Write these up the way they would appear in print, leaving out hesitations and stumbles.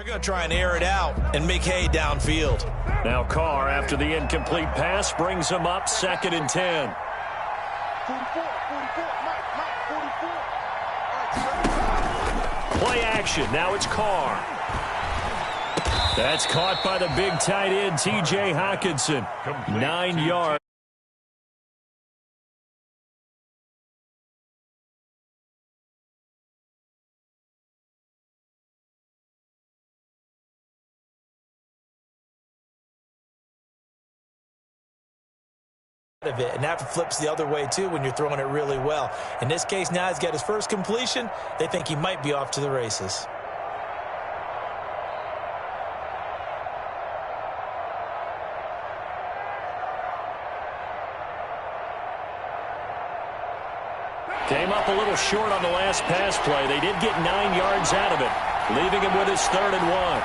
They're going to try and air it out and make hay downfield. Now Carr, after the incomplete pass, brings him up 2nd and 10. 44, Play action. Now it's Carr. That's caught by the big tight end, T.J. Hockenson. 9 yards. Of it, and that flips the other way too when you're throwing it really well. In this case, now he's got his first completion. They think he might be off to the races. Came up a little short on the last pass play. They did get 9 yards out of it, leaving him with his 3rd and 1.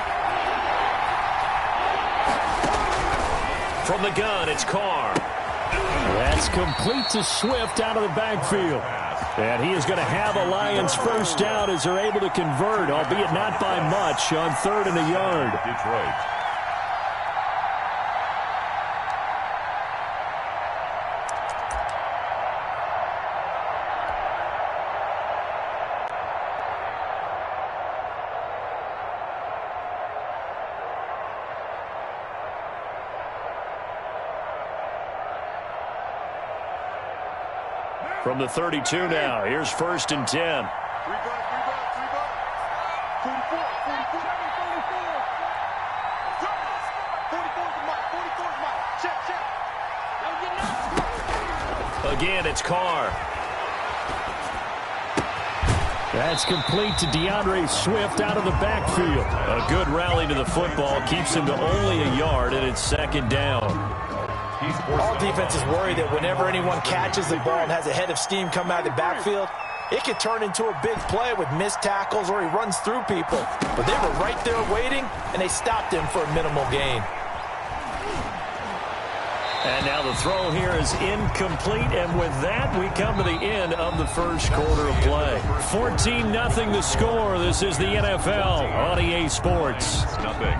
From the gun, it's Carr. That's complete to Swift out of the backfield. And he is going to have a Lions first down as they're able to convert, albeit not by much, on 3rd and a yard. Detroit. From the 32 now, here's 1st and 10. Again, it's Carr. That's complete to DeAndre Swift out of the backfield. A good rally to the football keeps him to only a yard, and it's 2nd down. All defenses worry that whenever anyone catches the ball and has a head of steam come out of the backfield, it could turn into a big play with missed tackles or he runs through people. But they were right there waiting, and they stopped him for a minimal gain. And now the throw here is incomplete, and with that, we come to the end of the first quarter of play. 14-0 the score. This is the NFL on EA Sports. Nothing.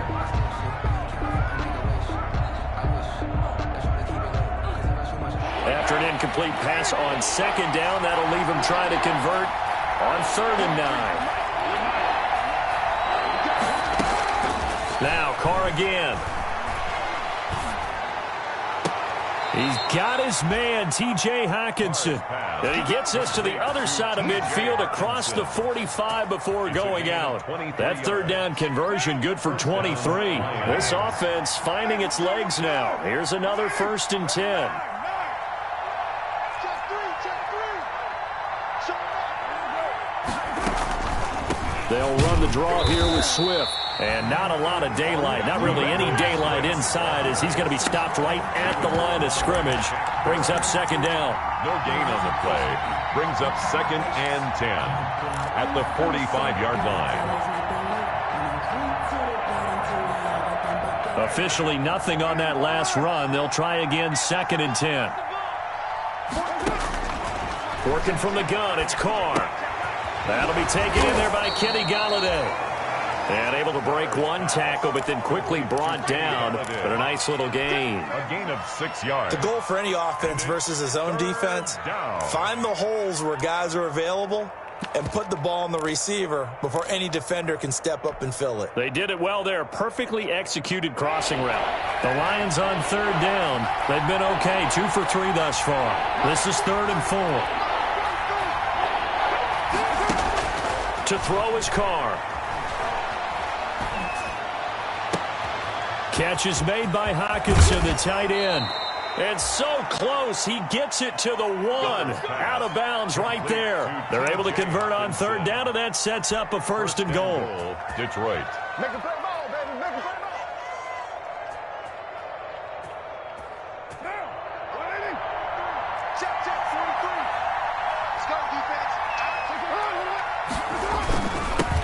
After an incomplete pass on 2nd down, that'll leave him trying to convert on 3rd and 9. Now Carr again. He's got his man, T.J. Hockenson. And he gets us to the other side of midfield across the 45 before going out. That 3rd down conversion good for 23. This offense finding its legs now. Here's another 1st and 10. They'll run the draw here with Swift. And not a lot of daylight, not really any daylight inside, as he's going to be stopped right at the line of scrimmage. Brings up 2nd down. No gain on the play. Brings up 2nd and 10 at the 45-yard line. Officially nothing on that last run. They'll try again 2nd and 10. Working from the gun, it's Carr. That'll be taken in there by EasyGualla's. And able to break one tackle, but then quickly brought down. But a nice little gain. A gain of 6 yards. The goal for any offense versus his own defense, find the holes where guys are available and put the ball on the receiver before any defender can step up and fill it. They did it well there. Perfectly executed crossing route. The Lions on 3rd down. They've been okay. 2 for 3 thus far. This is 3rd and 4. To throw is Carr. Catch is made by Hockenson, the tight end. And so close, he gets it to the 1. Out of bounds right there. They're able to convert on 3rd down, and that sets up a 1st and goal. Detroit. Make a play ball, baby. Make a play ball. Check, 43. Let's go, defense.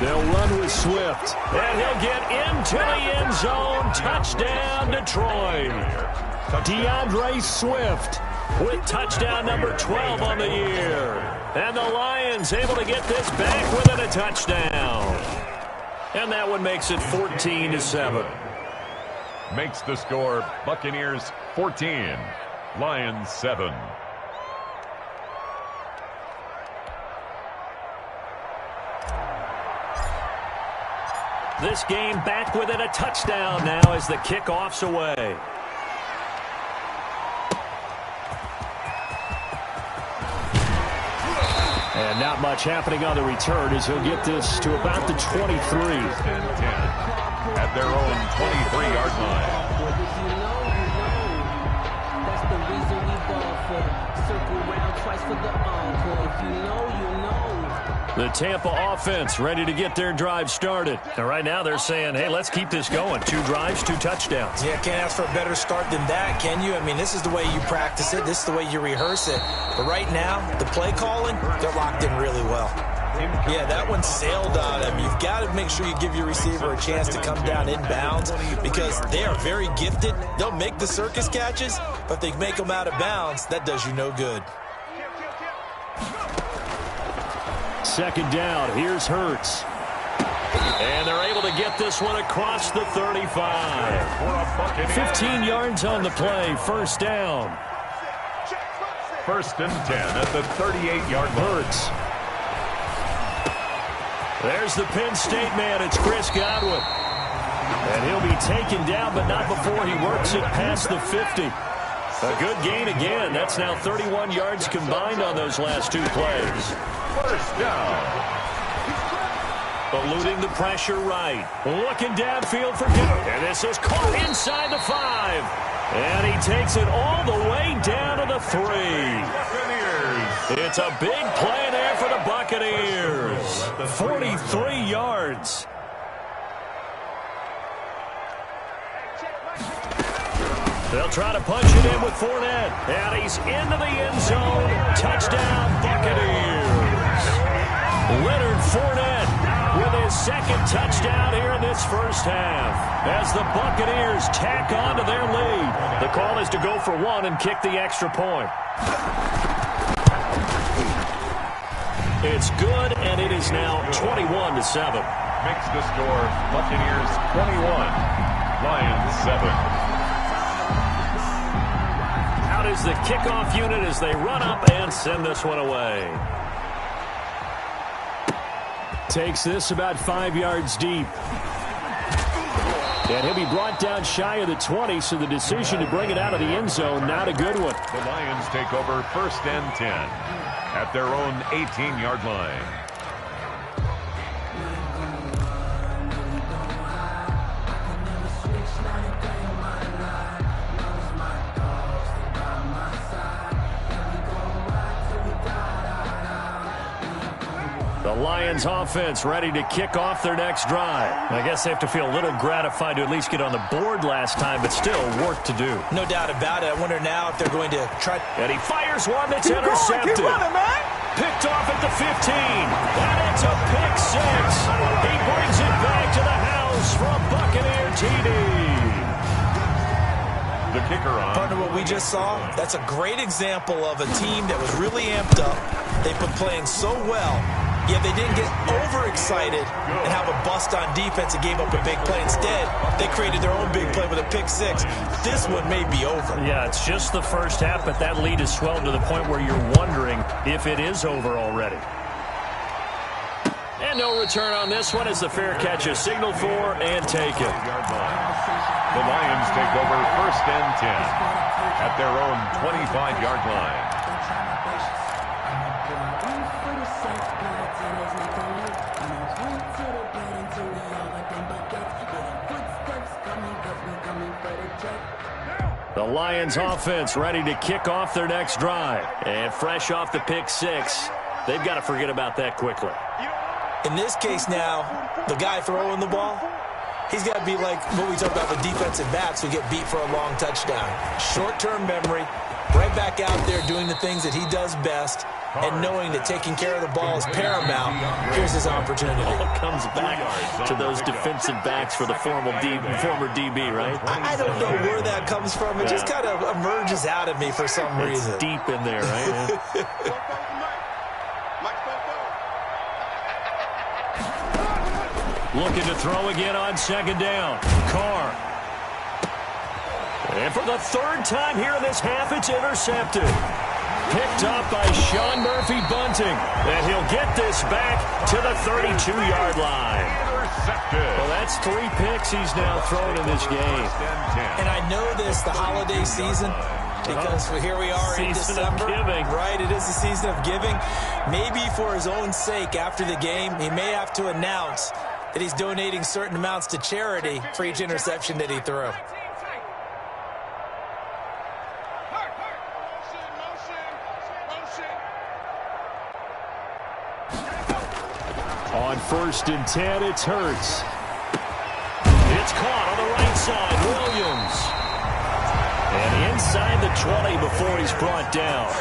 They'll run with Swift, and he'll get into the end zone. Touchdown, Detroit. DeAndre Swift with touchdown number 12 on the year. And the Lions able to get this back within a touchdown. And that one makes it 14-7. Makes the score Buccaneers 14, Lions 7. This game back within a touchdown now as the kickoff's away. And not much happening on the return as he'll get this to about the 23. And 10 at their own 23-yard line. That's the reason we ball for. Circle round twice for the encore. If you know, you know. The Tampa offense ready to get their drive started. And right now they're saying, hey, let's keep this going. 2 drives, 2 touchdowns. Yeah, can't ask for a better start than that, can you? I mean, this is the way you practice it. This is the way you rehearse it. But right now, the play calling, they're locked in really well. Yeah, that one sailed on him. You've got to make sure you give your receiver a chance to come down in bounds because they are very gifted. They'll make the circus catches, but if they make them out of bounds, that does you no good. Second down, here's Hurts. And they're able to get this one across the 35. 15 yards on the play, first down. First and 10 at the 38-yard line. Hurts. There's the Penn State man, it's Chris Godwin. And he'll be taken down, but not before he works it past the 50. A good gain again. That's now 31 yards combined on those last 2 plays. First down. Eluding the pressure right. Looking downfield for Godwin. And this is caught inside the 5. And he takes it all the way down to the 3. It's a big play there for the Buccaneers. 43 yards. They'll try to punch it in with Fournette. And he's into the end zone. Touchdown, Buccaneers. Leonard Fournette with his second touchdown here in this first half. As the Buccaneers tack on to their lead. The call is to go for 1 and kick the extra point. It's good, and it is now 21-7. Makes the score Buccaneers 21, Lions 7. Out is the kickoff unit as they run up and send this one away. Takes this about 5 yards deep. And he'll be brought down shy of the 20, so the decision to bring it out of the end zone, not a good one. The Lions take over first and 10 at their own 18-yard line. The Lions offense ready to kick off their next drive. I guess they have to feel a little gratified to at least get on the board last time, but still work to do. No doubt about it. I wonder now if they're going to try. And he fires one that's intercepted. Keep running, man. Picked off at the 15. And it's a pick 6. He brings it back to the house for a Buccaneer TD. The kicker on. Partner, what we just saw, that's a great example of a team that was really amped up. They've been playing so well. Yeah, they didn't get overexcited and have a bust on defense and gave up a big play. Instead, they created their own big play with a pick 6. This one may be over. Yeah, it's just the first half, but that lead has swelled to the point where you're wondering if it is over already. And no return on this one as the fair catch is signaled for and taken. The Lions take over first and 10 at their own 25-yard line. The Lions offense ready to kick off their next drive. And fresh off the pick 6, they've got to forget about that quickly. In this case now, the guy throwing the ball, he's got to be like what we talk about with defensive backs who get beat for a long touchdown. Short-term memory, right back out there doing the things that he does best, and knowing that taking care of the ball is paramount. Here's his opportunity. All comes back to those defensive backs for the former DB, right? I don't know where that comes from. It just kind of emerges out of me for some reason. It's deep in there, right? Looking to throw again on second down. Carr. And for the third time here in this half, it's intercepted. Picked up by Sean Murphy-Bunting. And he'll get this back to the 32-yard line. Well, that's 3 picks he's now thrown in this game. And I know this, the holiday season, because here we are in December. Right, it is the season of giving. Maybe for his own sake after the game, he may have to announce that he's donating certain amounts to charity for each interception that he threw. On 1st and 10, it's Hurts. It's caught on the right side. Williams. And inside the 20 before he's brought down.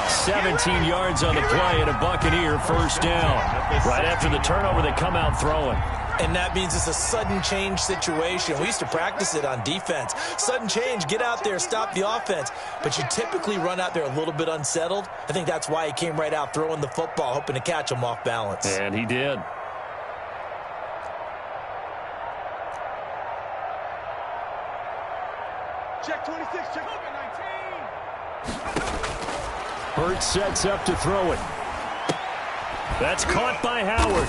17 yards on the play and a Buccaneer first down. Right after the turnover, they come out throwing. And that means it's a sudden change situation. We used to practice it on defense. Sudden change, get out there, stop the offense. But you typically run out there a little bit unsettled. I think that's why he came right out throwing the football, hoping to catch him off balance. And he did. Check 26, check open 19. Hurts sets up to throw it. That's caught by Howard.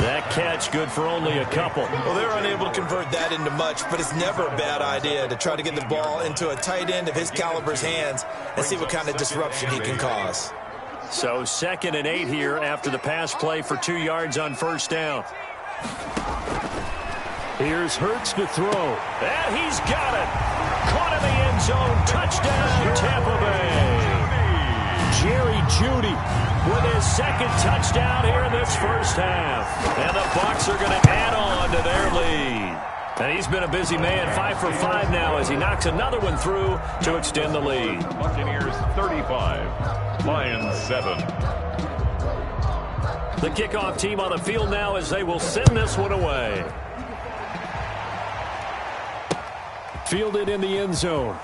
That catch good for only a couple. Well, they're unable to convert that into much, but it's never a bad idea to try to get the ball into a tight end of his caliber's hands and see what kind of disruption he can cause. So 2nd and 8 here after the pass play for 2 yards on first down. Here's Hurts to throw. And he's got it. Caught in the end zone. Touchdown, Tampa Bay. Jerry Jeudy with his 2nd touchdown here in this first half. And the Bucs are going to add on to their lead. And he's been a busy man, 5 for 5 now as he knocks another one through to extend the lead. Buccaneers 35, Lions 7. The kickoff team on the field now as they will send this one away. Fielded in the end zone.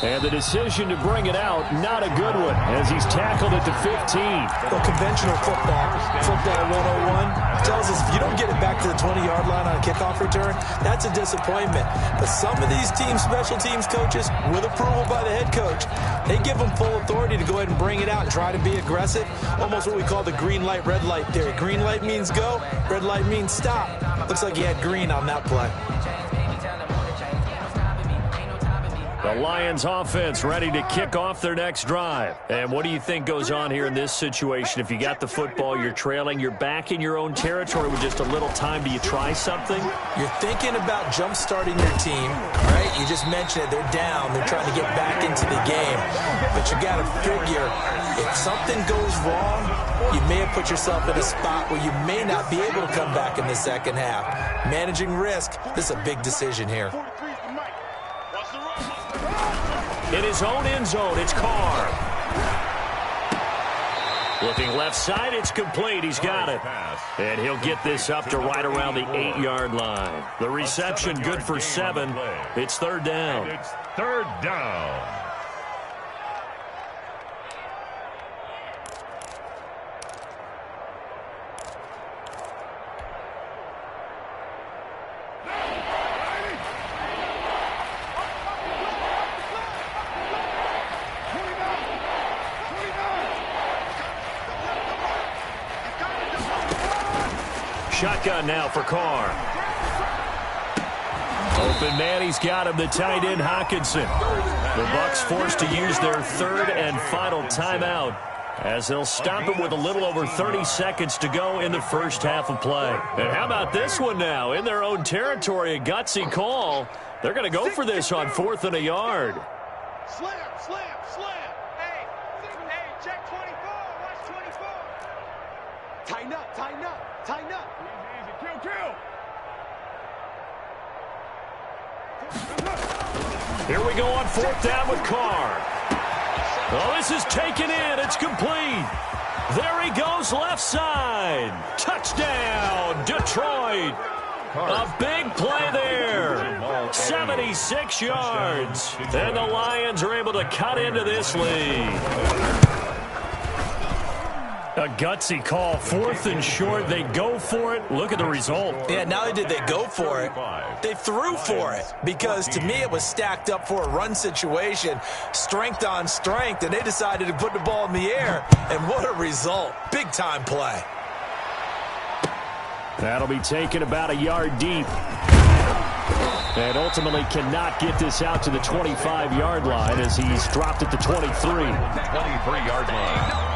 And the decision to bring it out, not a good one, as he's tackled at the 15. Well, conventional football 101, tells us if you don't get it back to the 20-yard line on a kickoff return, that's a disappointment. But some of these special teams coaches, with approval by the head coach, they give them full authority to go ahead and bring it out and try to be aggressive, almost what we call the green light, red light theory. Green light means go, red light means stop. Looks like he had green on that play. The Lions offense ready to kick off their next drive. And what do you think goes on here in this situation? If you got the football, you're trailing, you're back in your own territory with just a little time. Do you try something? You're thinking about jump-starting your team, right? You just mentioned it. They're down. They're trying to get back into the game. But you got to figure if something goes wrong, you may have put yourself in a spot where you may not be able to come back in the second half. Managing risk, this is a big decision here. In his own end zone, it's Carr. Looking left side, it's complete. He's got it. And he'll get this up to right around the 8-yard line. The reception good for 7. It's 3rd down. It's 3rd down. Shotgun now for Carr. Open man, he's got him, the tight end Hockenson. The Bucs forced to use their 3rd and final timeout as they'll stop it with a little over 30 seconds to go in the first half of play. And how about this one now? In their own territory, a gutsy call. They're going to go for this on 4th and a yard. Slam, slam, slam. Hey, check 24. Watch 24. Tighten up, tighten up, tighten up. Easy, kill. Here we go on 4th down with Carr. Oh, this is taken in. It's complete. There he goes left side. Touchdown, Detroit. A big play there. 76 yards. And the Lions are able to cut into this lead. A gutsy call. 4th and short. They go for it. Look at the result. Yeah, not only did they go for it, they threw for it. Because to me, it was stacked up for a run situation. Strength on strength. And they decided to put the ball in the air. And what a result. Big-time play. That'll be taken about a yard deep. And ultimately cannot get this out to the 25-yard line as he's dropped at the 23. 23-yard line.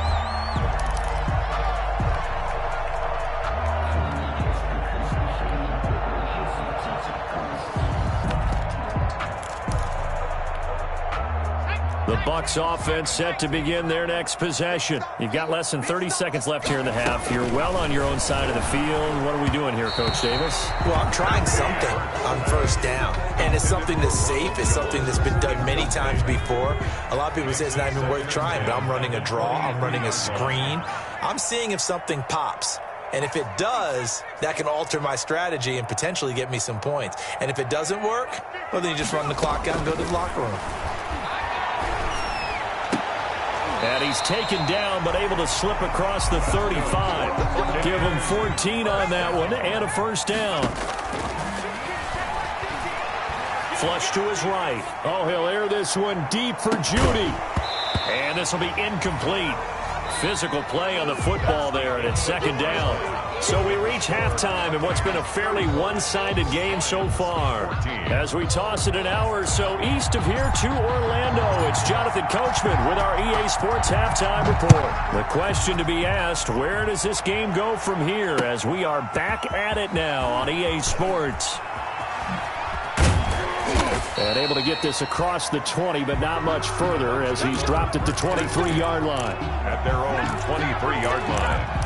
The Bucs offense set to begin their next possession. You've got less than 30 seconds left here in the half. You're well on your own side of the field. What are we doing here, Coach Davis? Well, I'm trying something on first down. And it's something that's safe. It's something that's been done many times before. A lot of people say it's not even worth trying, but I'm running a draw. I'm running a screen. I'm seeing if something pops. And if it does, that can alter my strategy and potentially get me some points. And if it doesn't work, well, then you just run the clock out and go to the locker room. And he's taken down, but able to slip across the 35. Give him 14 on that one, and a first down. Flush to his right. Oh, he'll air this one deep for Judy. And this will be incomplete. Physical play on the football there, and it's 2nd down. So we reach halftime in what's been a fairly one-sided game so far. As we toss it an hour or so east of here to Orlando, it's Jonathan Coachman with our EA Sports Halftime Report. The question to be asked, where does this game go from here as we are back at it now on EA Sports? And able to get this across the 20, but not much further as he's dropped at the 23-yard line. At their own 23-yard line.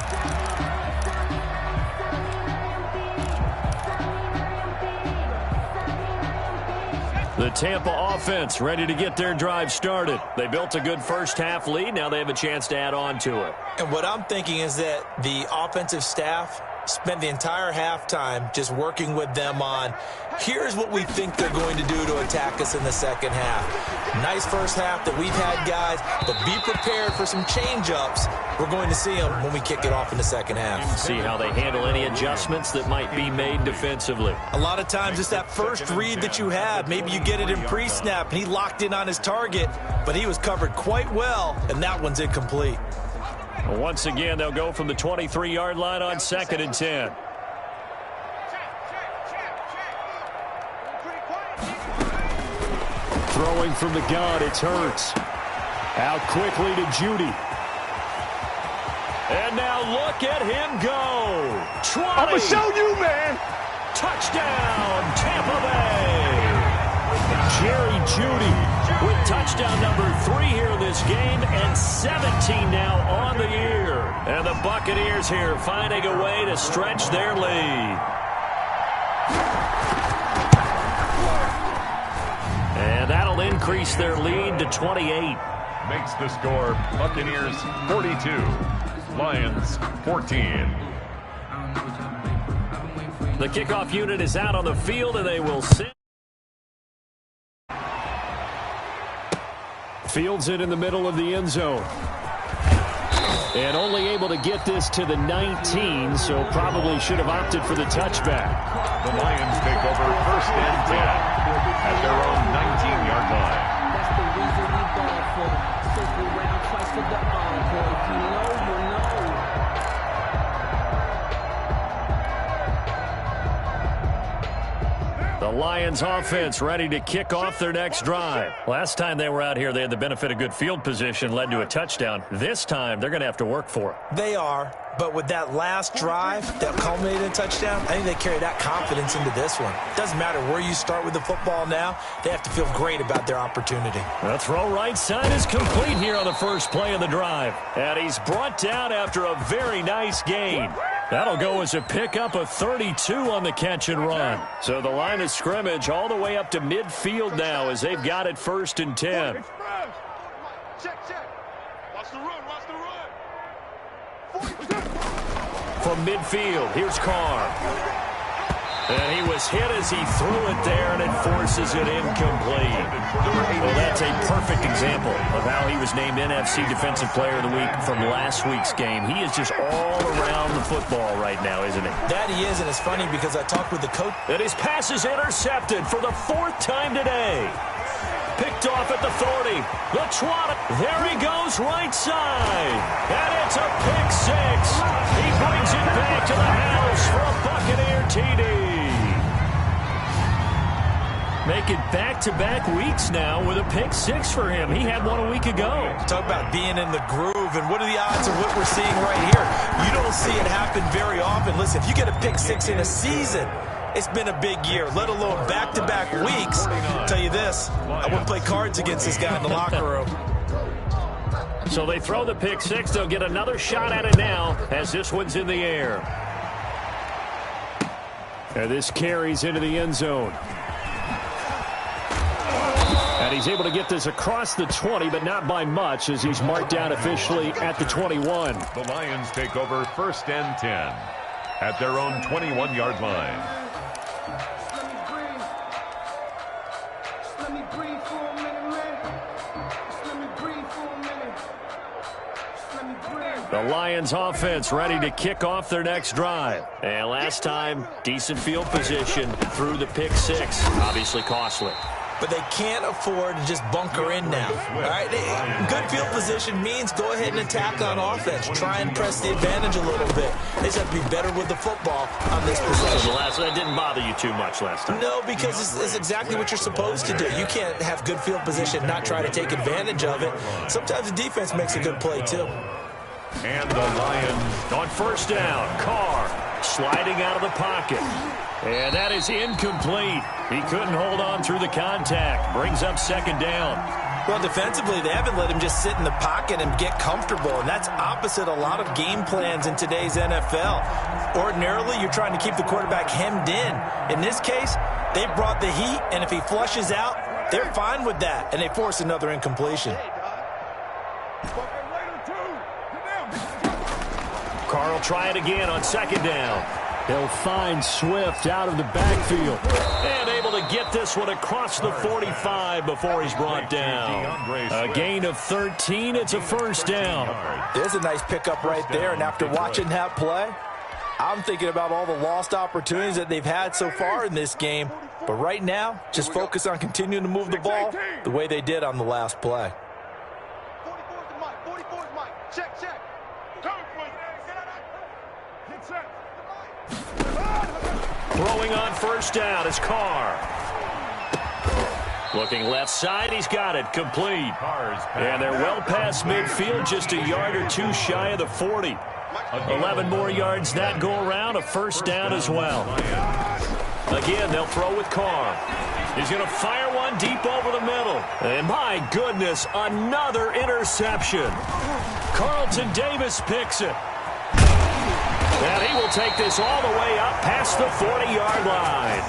The Tampa offense ready to get their drive started. They built a good first-half lead. Now they have a chance to add on to it. And what I'm thinking is that the offensive staff spent the entire halftime just working with them on, here's what we think they're going to do to attack us in the second half. Nice first half that we've had, guys, but be prepared for some change-ups. We're going to see them when we kick it off in the second half. See how they handle any adjustments that might be made defensively. A lot of times it's that first read that you have. Maybe you get it in pre-snap, and he locked in on his target, but he was covered quite well, and that one's incomplete. Once again, they'll go from the 23-yard line on 2nd and 10. Throwing from the gun, it's Hurts. Out quickly to Judy. And now look at him go. 20. I'm going to show you, man. Touchdown, Tampa Bay. Jerry Judy with touchdown number 3 here in this game, and 17 now on the year. And the Buccaneers here finding a way to stretch their lead. And that'll increase their lead to 28. Makes the score Buccaneers 42, Lions 14. The kickoff unit is out on the field, and they will sit. Fields it in the middle of the end zone. And only able to get this to the 19, so probably should have opted for the touchback. The Lions take over 1st and 10 at their own 19-yard line. That's the reason we ball for. Circle round twice for the encore. If you know, you know. The Lions offense ready to kick off their next drive. Last time they were out here, they had the benefit of good field position, led to a touchdown. This time, they're going to have to work for it. They are, but with that last drive that culminated in a touchdown, I think they carry that confidence into this one. Doesn't matter where you start with the football now, they have to feel great about their opportunity. The throw right side is complete here on the first play of the drive. And he's brought down after a very nice gain. That'll go as a pickup of 32 on the catch and run. So the line of scrimmage all the way up to midfield now as they've got it 1st and 10. Check. Watch the run. From midfield, here's Carr. And he was hit as he threw it there, and it forces it incomplete. Well, that's a perfect example of how he was named NFC Defensive Player of the Week from last week's game. He is just all around the football right now, isn't he? That he is, and it's funny because I talked with the coach. And his pass is intercepted for the 4th time today. Picked off at the 40. The 20. There he goes, right side. And it's a pick 6. He brings it back to the house for a Buccaneer TD. Make it back-to-back weeks now with a pick 6 for him. He had one a week ago. Talk about being in the groove, and what are the odds of what we're seeing right here? You don't see it happen very often. Listen, if you get a pick 6 in a season, it's been a big year, let alone back-to-back weeks. I'll tell you this, I wouldn't play cards against this guy in the locker room. So they throw the pick 6. They'll get another shot at it now as this one's in the air. And this carries into the end zone. And he's able to get this across the 20, but not by much as he's marked down officially at the 21. The Lions take over 1st and 10 at their own 21-yard line. The Lions offense ready to kick off their next drive. And last time, decent field position through the pick 6. Obviously costly. But they can't afford to just bunker in now. All right, good field position means go ahead and attack on offense. Try and press the advantage a little bit. They just have to be better with the football on this possession. So that didn't bother you too much last time? No, because it's exactly what you're supposed to do. You can't have good field position, not try to take advantage of it. Sometimes the defense makes a good play, too. And the Lions on 1st down. Carr sliding out of the pocket. And that is incomplete. He couldn't hold on through the contact. Brings up 2nd down. Well, defensively, they haven't let him just sit in the pocket and get comfortable, and that's opposite a lot of game plans in today's NFL. Ordinarily, you're trying to keep the quarterback hemmed in. In this case, they brought the heat, and if he flushes out, they're fine with that, and they force another incompletion. Carr will try it again on 2nd down. They'll find Swift out of the backfield. And able to get this one across the 45 before he's brought down. A gain of 13. It's a 1st down. There's a nice pickup right there. And after watching that play, I'm thinking about all the lost opportunities that they've had so far in this game. But right now, just focus on continuing to move the ball the way they did on the last play. 44's the mic. 44's mic. Check, check. Throwing on 1st down is Carr. Looking left side, he's got it, complete. And they're well past midfield, just a yard or 2 shy of the 40. 11 more yards that go around, a 1st down as well. Again, they'll throw with Carr. He's going to fire one deep over the middle. And my goodness, another interception. Carlton Davis picks it. And he will take this all the way up past the 40-yard line.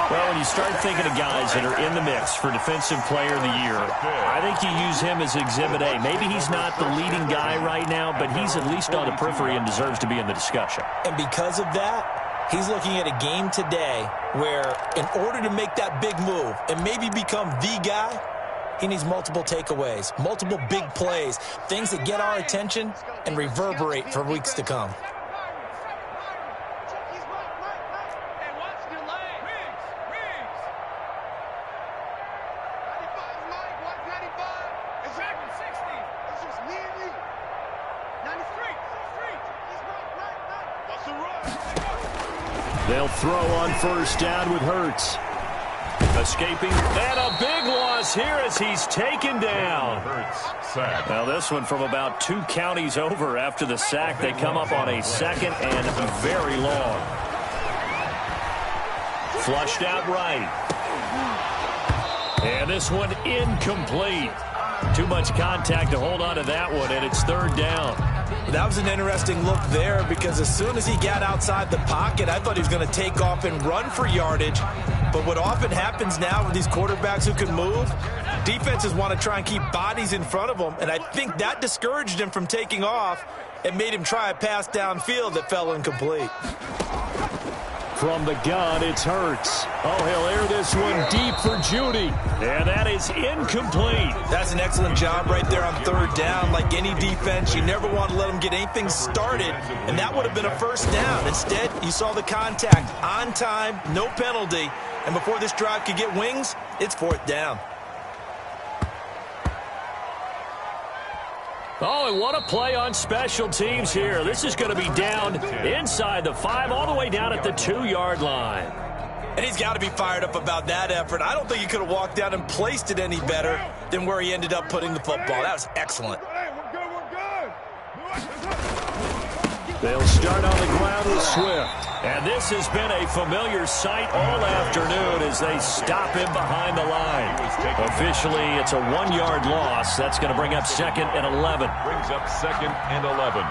Well, when you start thinking of guys that are in the mix for Defensive Player of the Year, I think you use him as Exhibit A. Maybe he's not the leading guy right now, but he's at least on the periphery and deserves to be in the discussion. And because of that, he's looking at a game today where in order to make that big move and maybe become the guy, he needs multiple takeaways, multiple big plays, things that get our attention and reverberate for weeks to come. They'll throw on 1st down with Hurts. Escaping. And a big loss here as he's taken down. Now this one from about 2 counties over after the sack. They come up on a 2nd and very long. Flushed out right. And this one incomplete. Too much contact to hold on to that one, and it's 3rd down. That was an interesting look there because as soon as he got outside the pocket, I thought he was going to take off and run for yardage. But what often happens now with these quarterbacks who can move, defenses want to try and keep bodies in front of them, and I think that discouraged him from taking off and made him try a pass downfield that fell incomplete. From the gun, it's Hurts. Oh, he'll air this one deep for Judy. And that is incomplete. That's an excellent job right there on third down. Like any defense, you never want to let them get anything started, and that would have been a first down. Instead, you saw the contact on time, no penalty, and before this drive could get wings, it's fourth down. Oh, and what a play on special teams here. This is going to be down inside the 5, all the way down at the 2-yard line. And he's got to be fired up about that effort. I don't think he could have walked down and placed it any better than where he ended up putting the football. That was excellent. They'll start on the ground with Swift. And this has been a familiar sight all afternoon as they stop him behind the line. Officially, it's a 1-yard loss. That's going to bring up 2nd and 11. Brings up 2nd and 11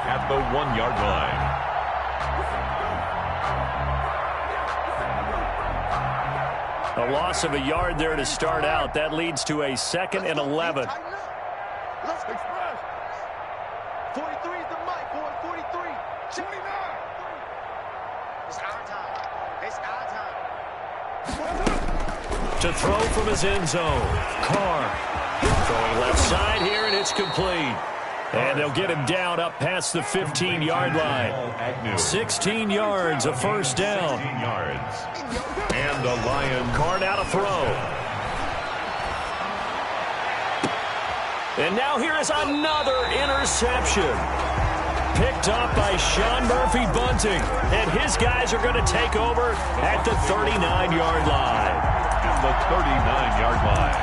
at the 1-yard line. A loss of a yard there to start out. That leads to a 2nd and 11. Let's express. 43 is the mic, boy. 43. 29. It's our time. It's our time. To throw from his end zone. Carr throwing left side here, and it's complete. And they'll get him down up past the 15-yard line. 16 yards, a first down. 16 yards. And the Lions. Carr now to throw. And now here is another interception. Picked up by Sean Murphy Bunting. And his guys are going to take over at the 39-yard line. At the 39-yard line.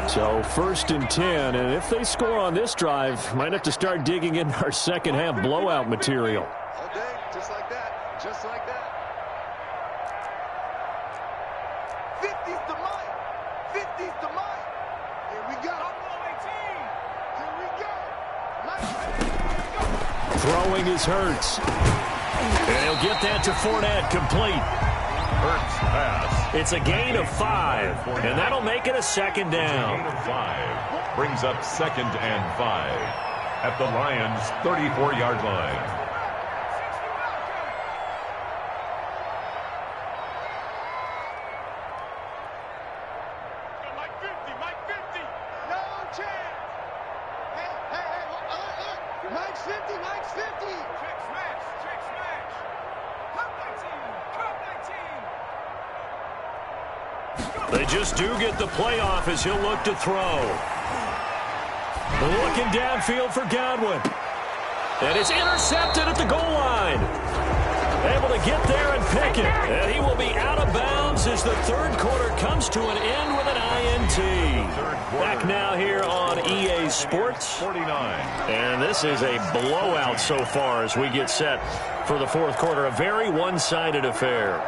So 1st and 10, and if they score on this drive, might have to start digging in our second half blowout material. All day, just like that. Just like that. 50's the mic. 50's the mic. Here we go. Here we go. Throwing is Hurts. And he'll get that to Fournette, complete. Hurts pass. It's a gain of 5, and that'll make it a 2nd down. Gain of 5 brings up 2nd and 5 at the Lions' 34-yard line. Mike 50, Mike 50. No chance. Hey. Mike's 50, Mike's 50. Check smash, check smash. Cut my team, cut my team. They just do get the playoff as he'll look to throw. Looking downfield for Godwin. And it's intercepted at the goal line. Able to get there and pick it. And he will be out of bounds as the 3rd quarter comes to an end with an INT. Back now here on EA Sports. 49. And this is a blowout so far as we get set for the 4th quarter. A very one-sided affair.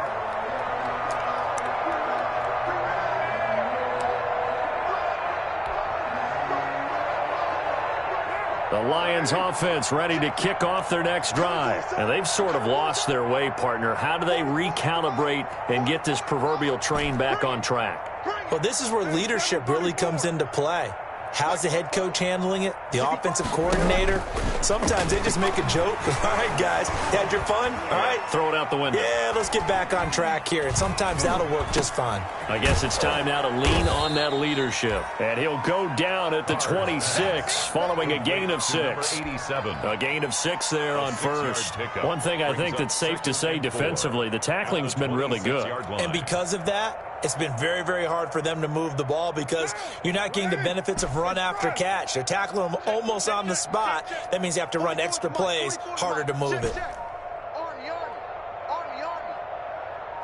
The Lions offense ready to kick off their next drive. And they've sort of lost their way, partner. How do they recalibrate and get this proverbial train back on track? Well, this is where leadership really comes into play. How's the head coach handling it? The offensive coordinator? Sometimes they just make a joke. All right, guys, had your fun? All right. Throw it out the window. Yeah, let's get back on track here. And sometimes that'll work just fine. I guess it's time now to lean on that leadership. And he'll go down at the 26 following a gain of 6. 87. A gain of 6 there on first. One thing I think that's safe to say defensively, the tackling's been really good. And because of that, it's been very, very hard for them to move the ball because you're not getting the benefits of run after catch. They're tackling them almost on the spot. That means you have to run extra plays, harder to move it. Army.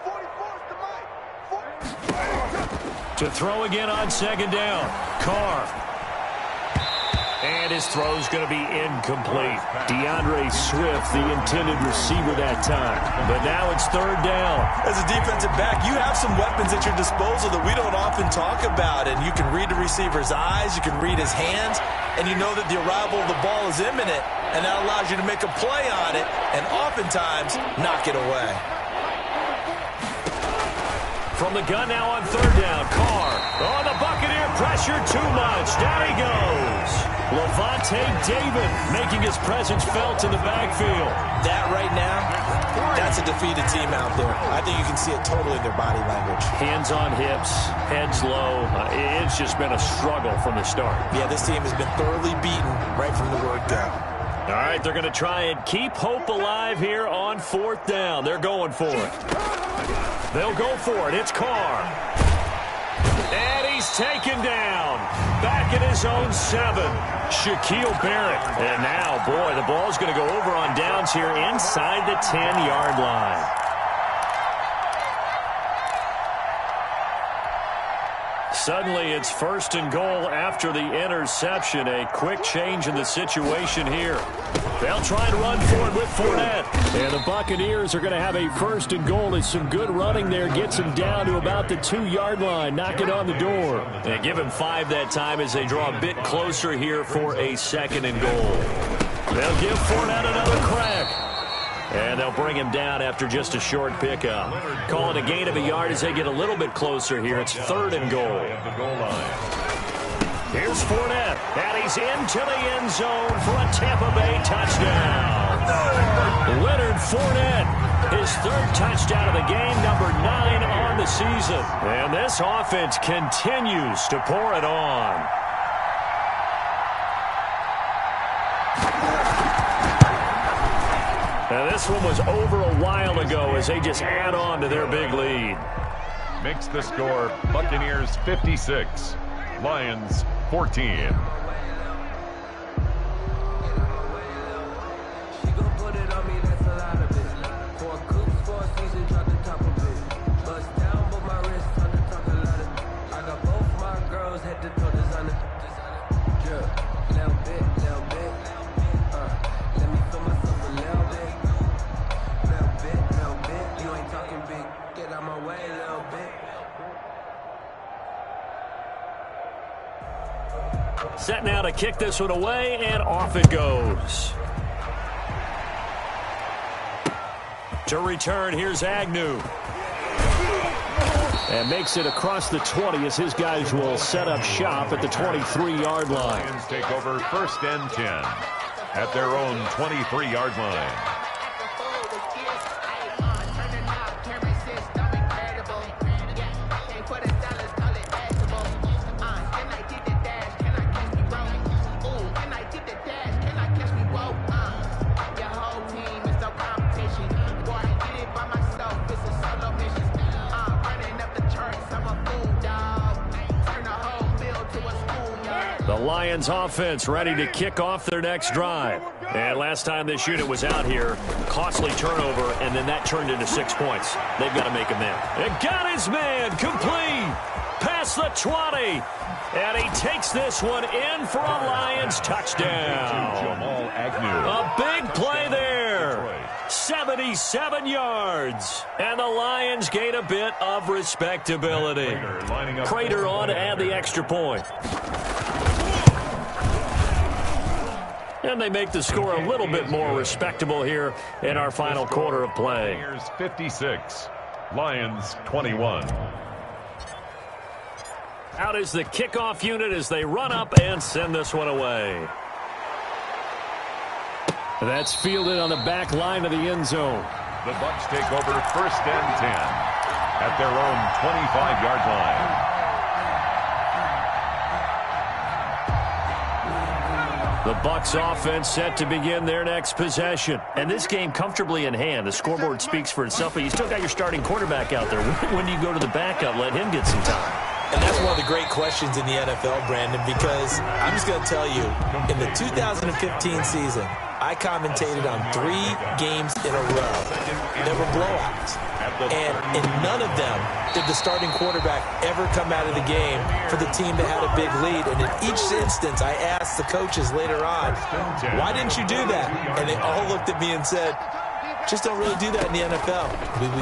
44's the mic. To throw again on 2nd down. Carr. And his throw's going to be incomplete. DeAndre Swift, the intended receiver that time. But now it's 3rd down. As a defensive back, you have some weapons at your disposal that we don't often talk about. And you can read the receiver's eyes, you can read his hands, and you know that the arrival of the ball is imminent. And that allows you to make a play on it and oftentimes knock it away. From the gun now on 3rd down. Carr. Oh, the Buccaneer pressure pressure too much. Down he goes. Levante David making his presence felt in the backfield. That right now, that's a defeated team out there. I think you can see it totally in their body language. Hands on hips, heads low. It's just been a struggle from the start. Yeah, this team has been thoroughly beaten right from the word go. All right, they're going to try and keep hope alive here on 4th down. They're going for it. They'll go for it. It's Carr. And he's taken down. Back in his own 7. Shaquille Barrett. And now, boy, the ball's going to go over on downs here inside the 10-yard line. Suddenly, it's 1st and goal after the interception. A quick change in the situation here. They'll try and run for it with Fournette. And the Buccaneers are going to have a 1st and goal. It's some good running there. Gets him down to about the 2-yard line. Knock it on the door. And give him 5 that time as they draw a bit closer here for a 2nd and goal. They'll give Fournette another crack. And they'll bring him down after just a short pickup. Calling a gain of a yard as they get a little bit closer here. It's 3rd and goal. Here's Fournette, and he's into the end zone for a Tampa Bay touchdown. Leonard Fournette, his 3rd touchdown of the game, number 9 on the season. And this offense continues to pour it on. Now, this one was over a while ago as they just add on to their big lead. Makes the score Buccaneers 56, Lions 14. Set now to kick this one away, and off it goes. To return, here's Agnew. And makes it across the 20 as his guys will set up shop at the 23-yard line. Lions take over 1st and 10 at their own 23-yard line. The Lions offense ready to kick off their next drive. And last time this unit was out here, costly turnover, and then that turned into 6 points. They've got to make them in. And got his man complete past the 20. And he takes this one in for a Lions touchdown. A big play there. 77 yards. And the Lions gain a bit of respectability. Prater on to add the extra point. And they make the score a little bit more respectable here in our final quarter of play. 56, Lions 21. Out is the kickoff unit as they run up and send this one away. That's fielded on the back line of the end zone. The Bucs take over 1st and 10 at their own 25-yard line. The Bucs offense set to begin their next possession. And this game comfortably in hand. The scoreboard speaks for itself, but you still got your starting quarterback out there. When do you go to the backup? Let him get some time. And that's one of the great questions in the NFL, Brandon, because I'm just going to tell you, in the 2015 season, I commentated on 3 games in a row. There were blowouts. And in none of them did the starting quarterback ever come out of the game for the team that had a big lead. And in each instance, I asked the coaches later on, why didn't you do that? And they all looked at me and said, just don't really do that in the NFL.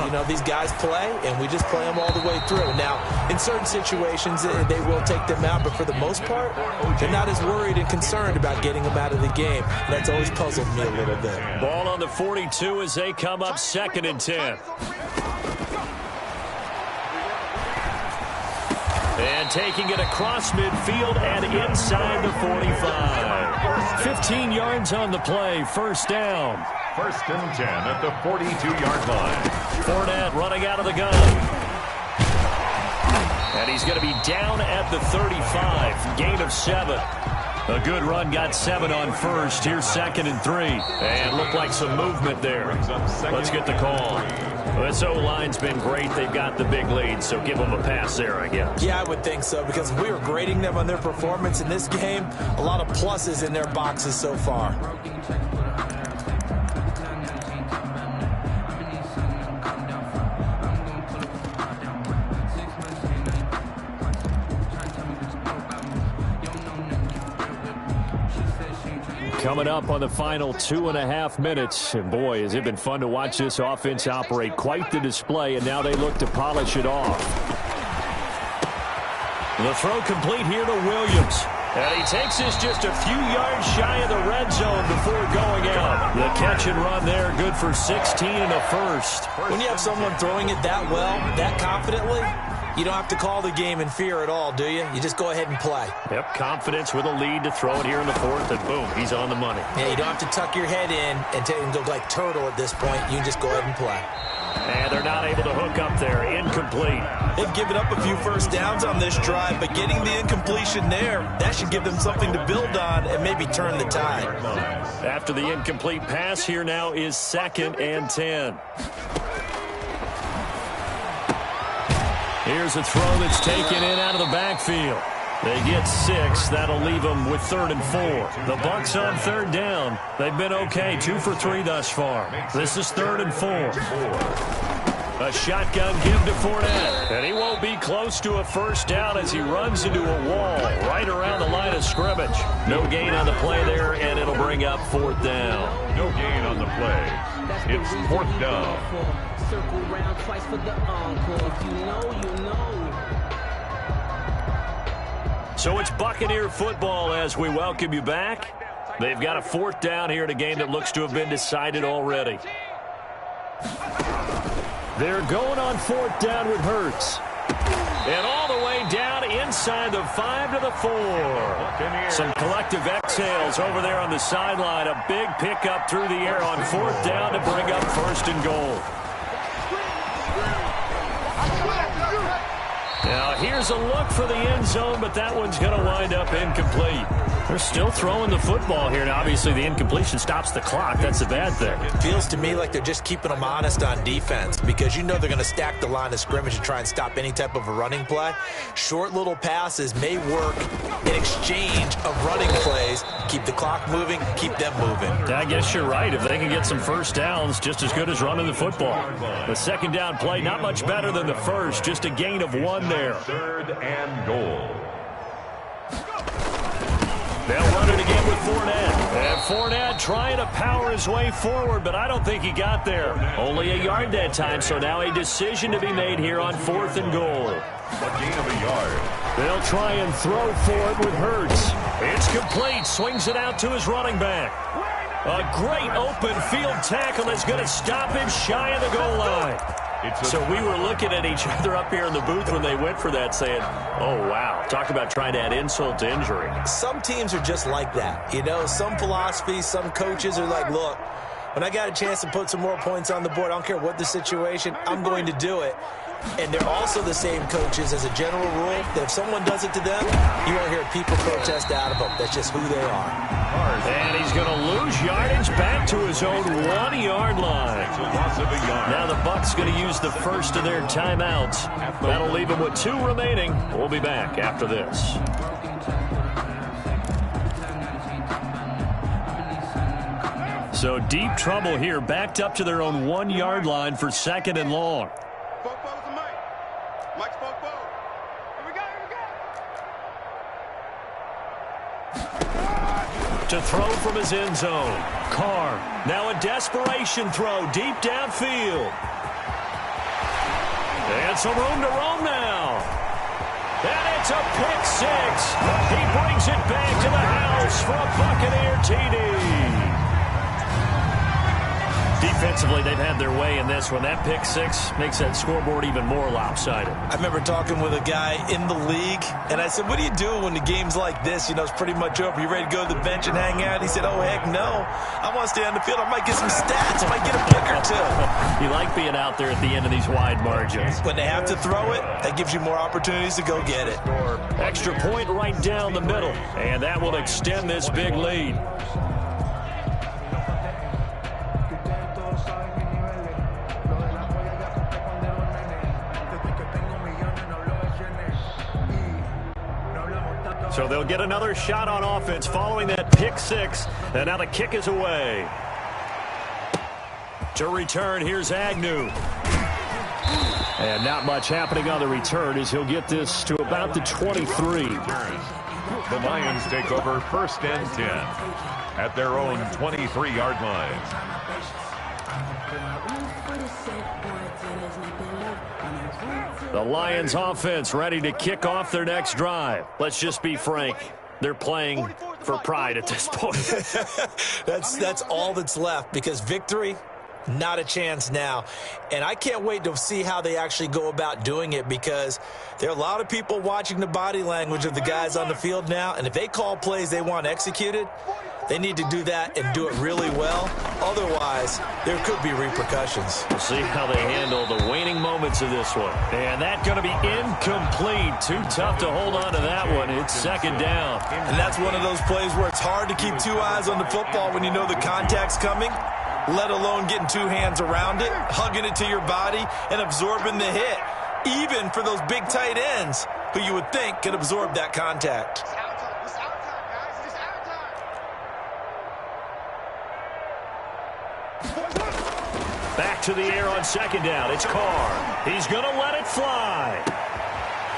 You know, these guys play, and we just play them all the way through. Now, in certain situations, they will take them out, but for the most part, they're not as worried and concerned about getting them out of the game. That's always puzzled me a little bit. Ball on the 42 as they come up 2nd and 10. And taking it across midfield and inside the 45. 15 yards on the play, first down. First and 10 at the 42-yard line. Fournette running out of the gun. And he's going to be down at the 35. Gain of 7. A good run, got 7 on first. Here's 2nd and 3. And looked like some movement there. Let's get the call. Well, this O-line's been great. They've got the big lead, so give them a pass there, I guess. Yeah, I would think so, because if we were grading them on their performance in this game, a lot of pluses in their boxes so far. Coming up on the final 2.5 minutes. And boy, has it been fun to watch this offense operate. Quite the display, and now they look to polish it off. The throw complete here to Williams. And he takes this just a few yards shy of the red zone before going out. The catch and run there, good for 16 and a first. When you have someone throwing it that well, that confidently, you don't have to call the game in fear at all, do you? You just go ahead and play. Yep, confidence with a lead to throw it here in the 4th, and boom, he's on the money. Yeah, you don't have to tuck your head in and go like turtle at this point. You can just go ahead and play. And they're not able to hook up there. Incomplete. They've given up a few first downs on this drive, but getting the incompletion there, that should give them something to build on and maybe turn the tide. After the incomplete pass, here now is 2nd and 10. Here's a throw that's taken in out of the backfield. They get 6. That'll leave them with 3rd and 4. The Bucs on 3rd down. They've been okay. 2 for 3 thus far. This is 3rd and 4. A shotgun give to Fournette. And he won't be close to a first down as he runs into a wall right around the line of scrimmage. No gain on the play there, and it'll bring up 4th down. No gain on the play. It's 4th down. Circle round twice for the encore. If you know, you know. So it's Buccaneer football as we welcome you back. They've got a 4th down here in a game that looks to have been decided already. They're going on 4th down with Hurts. And all the way down inside the 5 to the 4. Some collective exhales over there on the sideline. A big pickup through the air on 4th down to bring up 1st and goal. Now, here's a look for the end zone, but that one's going to wind up incomplete. They're still throwing the football here. Now, obviously, the incompletion stops the clock. That's a bad thing. It feels to me like they're just keeping them honest on defense, because you know they're going to stack the line of scrimmage and try and stop any type of a running play. Short little passes may work in exchange of running plays. Keep the clock moving, keep them moving. I guess you're right. If they can get some first downs, just as good as running the football. The 2nd down play, not much better than the first. Just a gain of 1 there. 3rd and goal. They'll run it again with Fournette. And Fournette trying to power his way forward, but I don't think he got there. Only a yard that time, so now a decision to be made here on 4th and goal. A gain of a yard. They'll try and throw for it with Hurts. It's complete. Swings it out to his running back. A great open field tackle that's going to stop him shy of the goal line. So we were looking at each other up here in the booth when they went for that saying, oh, wow. Talk about trying to add insult to injury. Some teams are just like that. You know, some philosophies, some coaches are like, look, when I got a chance to put some more points on the board, I don't care what the situation, I'm going to do it. And they're also the same coaches as a general rule that if someone does it to them, you won't hear people protest out of them. That's just who they are. And he's going to lose yardage back to his own 1-yard line. Now the Bucs going to use the first of their timeouts. That'll leave them with 2 remaining. We'll be back after this. So deep trouble here, backed up to their own 1-yard line for 2nd and long. Mike spoke both. Here we go, To throw from his end zone. Carr. Now a desperation throw deep downfield. And some room to roam now. And it's a pick 6. He brings it back to the house for a Buccaneer TD. Defensively, they've had their way in this one. That pick six makes that scoreboard even more lopsided. I remember talking with a guy in the league, and I said, what do you do when the game's like this? You know, it's pretty much over. You ready to go to the bench and hang out? He said, oh, heck no. I want to stay on the field. I might get some stats. I might get a pick or two. You like being out there at the end of these wide margins. When they have to throw it, that gives you more opportunities to go get it. Extra point right down the middle, and that will extend this big lead. So they'll get another shot on offense following that pick six, and now the kick is away. To return, here's Agnew. And not much happening on the return as he'll get this to about the 23. The Lions take over 1st and 10 at their own 23-yard line. The Lions offense ready to kick off their next drive. Let's just be frank. They're playing for pride at this point. That's all that's left, because victory, not a chance now. And I can't wait to see how they actually go about doing it, because there are a lot of people watching the body language of the guys on the field now, and if they call plays they want executed, they need to do that and do it really well. Otherwise, there could be repercussions. We'll see how they handle the waning moments of this one. And that's going to be incomplete. Too tough to hold on to that one. It's 2nd down. And that's one of those plays where it's hard to keep two eyes on the football when you know the contact's coming, let alone getting two hands around it, hugging it to your body, and absorbing the hit, even for those big tight ends who you would think could absorb that contact. Back to the air on 2nd down. It's Carr. He's going to let it fly.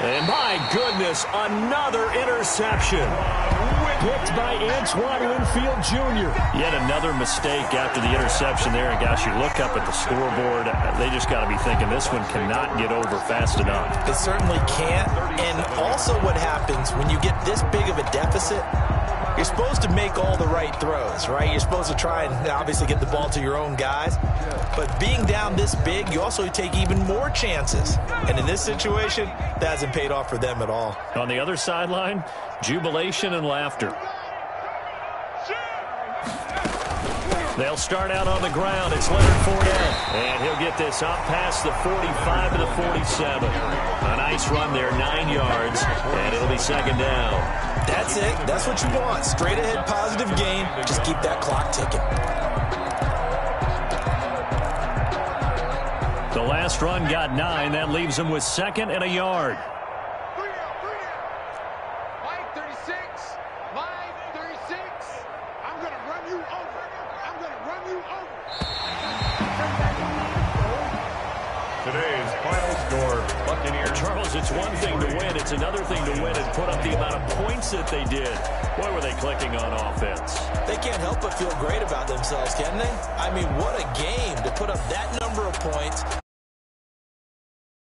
And my goodness, another interception. Picked by Antoine Winfield Jr. Yet another mistake after the interception there. And gosh, you look up at the scoreboard, they just got to be thinking this one cannot get over fast enough. It certainly can't. And also what happens when you get this big of a deficit, you're supposed to make all the right throws, right? You're supposed to try and obviously get the ball to your own guys. But being down this big, you also take even more chances. And in this situation, that hasn't paid off for them at all. On the other sideline, jubilation and laughter. They'll start out on the ground. It's Leonard Fournette. And he'll get this up past the 45 to the 47. A nice run there, 9 yards. And it'll be 2nd down. That's it. That's what you want. Straight ahead positive gain. Just keep that clock ticking. The last run got 9. That leaves him with 2nd and a yard. Line 36. Line 36. I'm going to run you over. I'm going to run you over. Today's final score, Buccaneers. Charles, it's one thing to win. It's another thing to win and put up the amount of points that they did. Boy, were they clicking on offense. They can't help but feel great about themselves, can they? I mean, what a game to put up that number of points.